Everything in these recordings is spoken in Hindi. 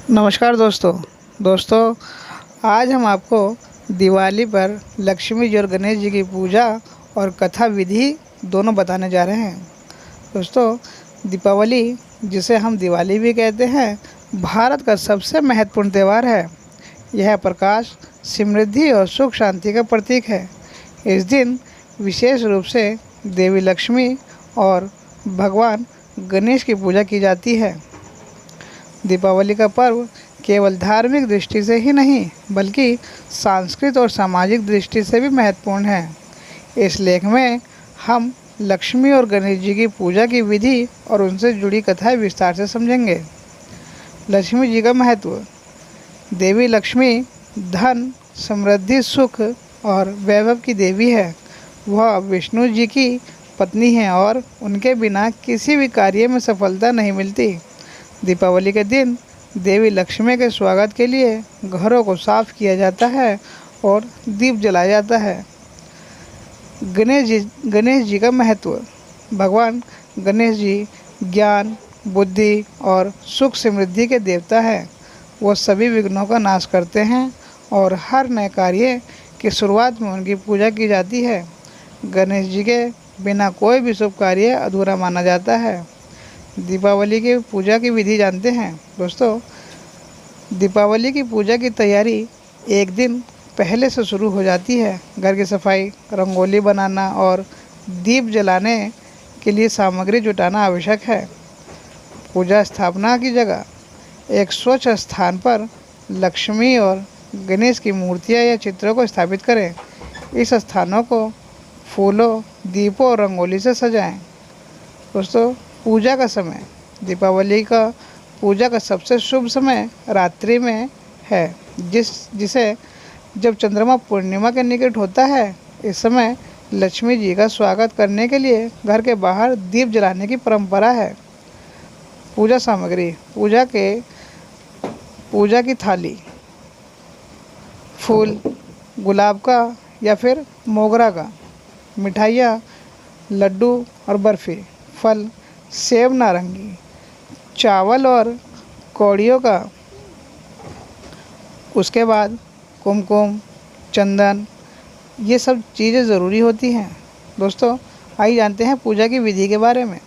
नमस्कार दोस्तों। आज हम आपको दिवाली पर लक्ष्मी जी और गणेश जी की पूजा और कथा विधि दोनों बताने जा रहे हैं। दोस्तों, दीपावली, जिसे हम दिवाली भी कहते हैं, भारत का सबसे महत्वपूर्ण त्यौहार है। यह प्रकाश, समृद्धि और सुख शांति का प्रतीक है। इस दिन विशेष रूप से देवी लक्ष्मी और भगवान गणेश की पूजा की जाती है। दीपावली का पर्व केवल धार्मिक दृष्टि से ही नहीं बल्कि सांस्कृतिक और सामाजिक दृष्टि से भी महत्वपूर्ण है। इस लेख में हम लक्ष्मी और गणेश जी की पूजा की विधि और उनसे जुड़ी कथाएं विस्तार से समझेंगे। लक्ष्मी जी का महत्व। देवी लक्ष्मी धन, समृद्धि, सुख और वैभव की देवी है। वह विष्णु जी की पत्नी है और उनके बिना किसी भी कार्य में सफलता नहीं मिलती। दीपावली के दिन देवी लक्ष्मी के स्वागत के लिए घरों को साफ किया जाता है और दीप जलाया जाता है। गणेश जी का महत्व। भगवान गणेश जी ज्ञान, बुद्धि और सुख समृद्धि के देवता हैं। वो सभी विघ्नों का नाश करते हैं और हर नए कार्य की शुरुआत में उनकी पूजा की जाती है। गणेश जी के बिना कोई भी शुभ कार्य अधूरा माना जाता है। दीपावली की पूजा की विधि जानते हैं। दोस्तों, दीपावली की पूजा की तैयारी एक दिन पहले से शुरू हो जाती है। घर की सफाई, रंगोली बनाना और दीप जलाने के लिए सामग्री जुटाना आवश्यक है। पूजा स्थापना की जगह। एक स्वच्छ स्थान पर लक्ष्मी और गणेश की मूर्तियां या चित्रों को स्थापित करें। इस स्थानों को फूलों, दीपों और रंगोली से सजाएं। दोस्तों, पूजा का समय। दीपावली का पूजा का सबसे शुभ समय रात्रि में है, जिसे जब चंद्रमा पूर्णिमा के निकट होता है। इस समय लक्ष्मी जी का स्वागत करने के लिए घर के बाहर दीप जलाने की परंपरा है। पूजा सामग्री। पूजा की थाली। फूल गुलाब का या फिर मोगरा का। मिठाइयाँ, लड्डू और बर्फ़ी। फल सेब, नारंगी। चावल और कौड़ियों का। उसके बाद कुमकुम, चंदन, ये सब चीज़ें ज़रूरी होती हैं। दोस्तों, आइए जानते हैं पूजा की विधि के बारे में।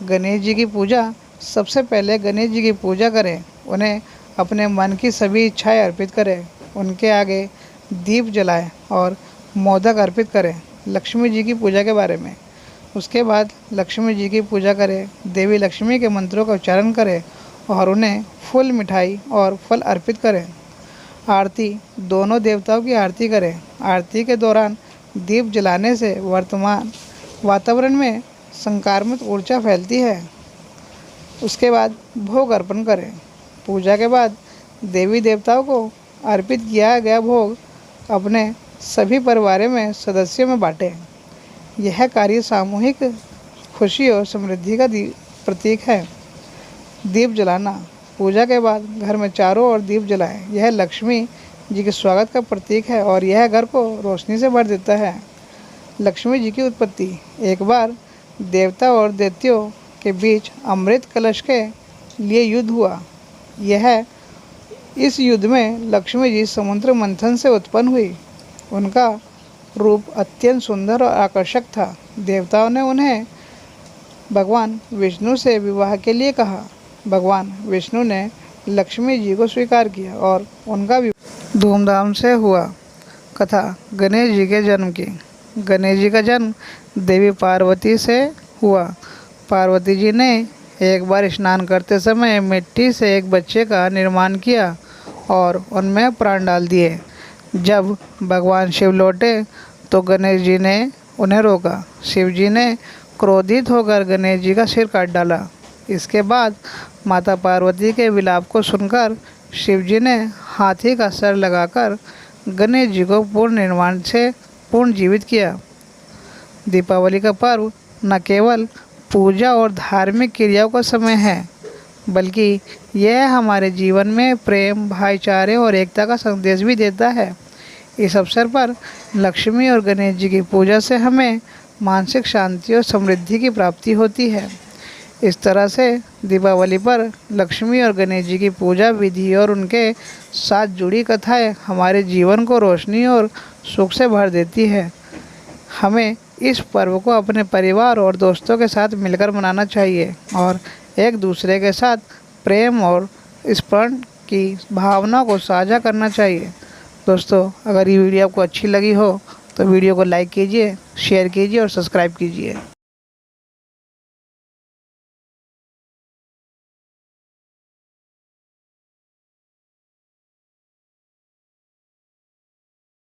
गणेश जी की पूजा। सबसे पहले गणेश जी की पूजा करें। उन्हें अपने मन की सभी इच्छाएं अर्पित करें। उनके आगे दीप जलाएं और मोदक अर्पित करें। लक्ष्मी जी की पूजा के बारे में। उसके बाद लक्ष्मी जी की पूजा करें। देवी लक्ष्मी के मंत्रों का उच्चारण करें और उन्हें फूल, मिठाई और फल अर्पित करें। आरती। दोनों देवताओं की आरती करें। आरती के दौरान दीप जलाने से वातावरण में सकारात्मक ऊर्जा फैलती है। उसके बाद भोग अर्पण करें। पूजा के बाद देवी देवताओं को अर्पित किया गया भोग अपने सभी परिवारों में सदस्यों में बांटें। यह कार्य सामूहिक खुशी और समृद्धि का प्रतीक है। दीप जलाना। पूजा के बाद घर में चारों ओर दीप जलाएं। यह लक्ष्मी जी के स्वागत का प्रतीक है और यह घर को रोशनी से भर देता है। लक्ष्मी जी की उत्पत्ति। एक बार देवता और दैत्यों के बीच अमृत कलश के लिए युद्ध हुआ। इस युद्ध में लक्ष्मी जी समुद्र मंथन से उत्पन्न हुई। उनका रूप अत्यंत सुंदर और आकर्षक था। देवताओं ने उन्हें भगवान विष्णु से विवाह के लिए कहा। भगवान विष्णु ने लक्ष्मी जी को स्वीकार किया और उनका विवाह धूमधाम से हुआ। कथा गणेश जी के जन्म की। गणेश जी का जन्म देवी पार्वती से हुआ। पार्वती जी ने एक बार स्नान करते समय मिट्टी से एक बच्चे का निर्माण किया और उनमें प्राण डाल दिए। जब भगवान शिव लौटे तो गणेश जी ने उन्हें रोका। शिव जी ने क्रोधित होकर गणेश जी का सिर काट डाला। इसके बाद माता पार्वती के विलाप को सुनकर शिव जी ने हाथी का सर लगाकर गणेश जी को पूर्ण जीवित किया। दीपावली का पर्व न केवल पूजा और धार्मिक क्रियाओं का समय है बल्कि यह हमारे जीवन में प्रेम, भाईचारे और एकता का संदेश भी देता है। इस अवसर पर लक्ष्मी और गणेश जी की पूजा से हमें मानसिक शांति और समृद्धि की प्राप्ति होती है। इस तरह से दीपावली पर लक्ष्मी और गणेश जी की पूजा विधि और उनके साथ जुड़ी कथाएं हमारे जीवन को रोशनी और सुख से भर देती है। हमें इस पर्व को अपने परिवार और दोस्तों के साथ मिलकर मनाना चाहिए और एक दूसरे के साथ प्रेम और स्मरण की भावना को साझा करना चाहिए। दोस्तों, अगर ये वीडियो आपको अच्छी लगी हो तो वीडियो को लाइक कीजिए, शेयर कीजिए और सब्सक्राइब कीजिए।